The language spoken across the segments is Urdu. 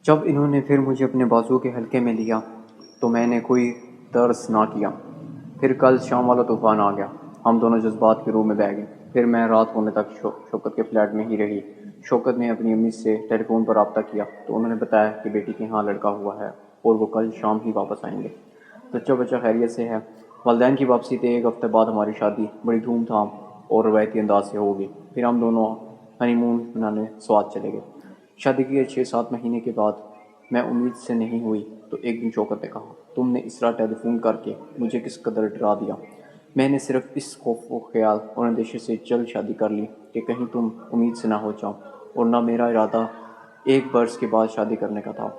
جب انہوں نے پھر مجھے اپنے بازو کے حلقے میں لیا تو میں نے کوئی طرز نہ کیا۔ پھر کل شام والا طوفان آ گیا، ہم دونوں جذبات کے روح میں بہہ گئے۔ پھر میں رات ہونے تک شوکت کے فلیٹ میں ہی رہی۔ شوکت نے اپنی امی سے ٹیلی فون پر رابطہ کیا تو انہوں نے بتایا کہ بیٹی کے ہاں لڑکا ہوا ہے اور وہ کل شام ہی واپس آئیں گے۔ بچہ خیریت سے ہے۔ والدین کی واپسی کے 1 ہفتے بعد ہماری شادی بڑی دھوم دھام اور روایتی انداز سے ہو گئی۔ پھر ہم دونوں ہنی مون منانے سوات چلے گئے۔ شادی کے 6-7 مہینے کے بعد میں امید سے نہیں ہوئی تو ایک دن شوکت نے کہا، تم نے اس طرح ٹیلی فون کر کے مجھے کس قدر ڈرا دیا۔ میں نے صرف اس خوف و خیال اور اندیشے سے جلد شادی کر لی کہ کہیں تم امید سے نہ ہو جاؤ، اور نہ میرا ارادہ 1 برس کے بعد شادی کرنے کا تھا۔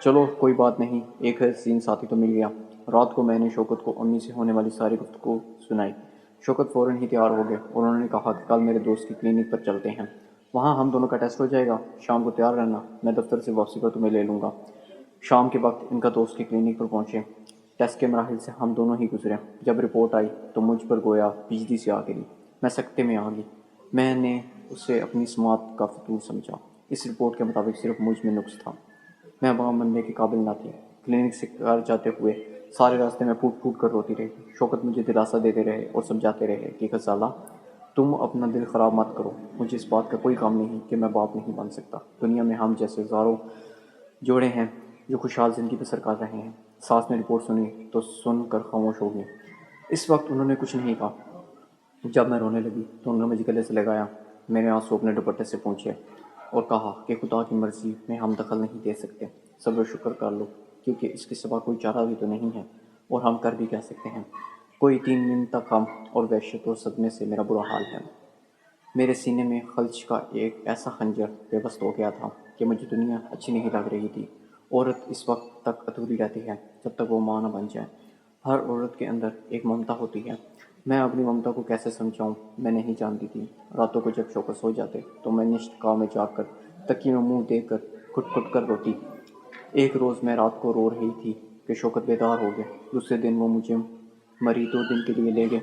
چلو کوئی بات نہیں، ایک حسین ساتھی تو مل گیا۔ رات کو میں نے شوکت کو امی سے ہونے والی ساری گفتگو سنائی۔ شوکت فوراً ہی تیار ہو گئے اور انہوں نے کہا کہ کل میرے دوست کی کلینک پر چلتے ہیں، وہاں ہم دونوں کا ٹیسٹ ہو جائے گا۔ شام کو تیار رہنا، میں دفتر سے واپسی پر تمہیں لے لوں گا۔ شام کے وقت ان کا دوست کی کلینک پر پہنچے۔ ٹیسٹ کے مراحل سے ہم دونوں ہی گزرے۔ جب رپورٹ آئی تو مجھ پر گویا بجلی سے آ گری۔ میں سکتے میں آ گئی۔ میں نے اسے اپنی سماعت کا فطور سمجھا۔ اس رپورٹ کے مطابق صرف مجھ میں نقص تھا۔ میں وہاں مننے کے قابل نہ تھی۔ کلینک سے گھر جاتے ہوئے سارے راستے میں پھوٹ پھوٹ کر روتی رہی۔ شوکت مجھے دلاسا دیتے رہے اور سمجھاتے رہے کہ غزالہ، تم اپنا دل خراب مت کرو، مجھے اس بات کا کوئی غم نہیں کہ میں باپ نہیں بن سکتا۔ دنیا میں ہم جیسے ہزاروں جوڑے ہیں جو خوشحال زندگی بسر کر رہے ہیں۔ ساس نے رپورٹ سنی تو سن کر خاموش ہو گئی۔ اس وقت انہوں نے کچھ نہیں کہا۔ جب میں رونے لگی تو انہوں نے مجھے گلے سے لگایا، میرے آنسو اپنے دوپٹے سے پونچھے اور کہا کہ خدا کی مرضی میں ہم دخل نہیں دے سکتے، صبر و شکر کر لو، کیونکہ اس کے سوا کوئی چارہ بھی تو نہیں ہے، اور ہم کر بھی کہہ سکتے ہیں۔ کوئی 3 دن تک غم اور وحشت اور صدمے سے میرا برا حال ہے۔ میرے سینے میں خلچ کا ایک ایسا خنجر پیوست ہو گیا تھا کہ مجھے دنیا اچھی نہیں لگ رہی تھی۔ عورت اس وقت تک ادھوری رہتی ہے جب تک وہ ماں نہ بن جائے۔ ہر عورت کے اندر ایک ممتا ہوتی ہے۔ میں اپنی ممتا کو کیسے سمجھاؤں میں نہیں جانتی تھی۔ راتوں کو جب شوکت سو جاتے تو میں نشت میں جا کر تکیے میں منہ دے کر کھٹ کھٹ کر روتی۔ ایک روز میں رات کو رو رہی تھی کہ شوکت بیدار ہو گئے۔ دوسرے دن وہ مجھے مری 2 دن کے لیے لے گئے۔